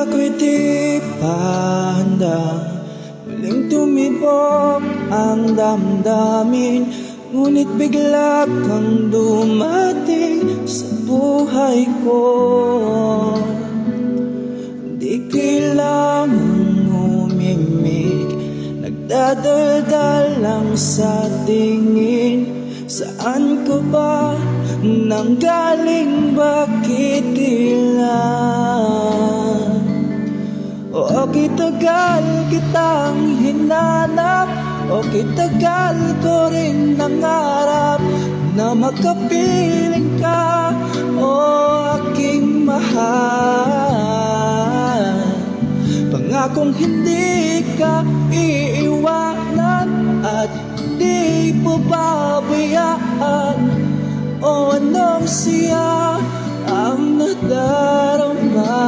ako'y di pa handa, muling tumibok ang damdamin. Ngunit bigla kang dumating sa buhay ko. Di kailangang umimik, nagdadaldal lang sa tingin. Saan ko ba nanggaling, bakit ilan? O kitagal kitang hinanap, o kitagal ko rin nangarap na makapiling ka, o aking mahal. Pangakong hindi ka iiwanan at di pababayaan. O anong siya ang nadarama?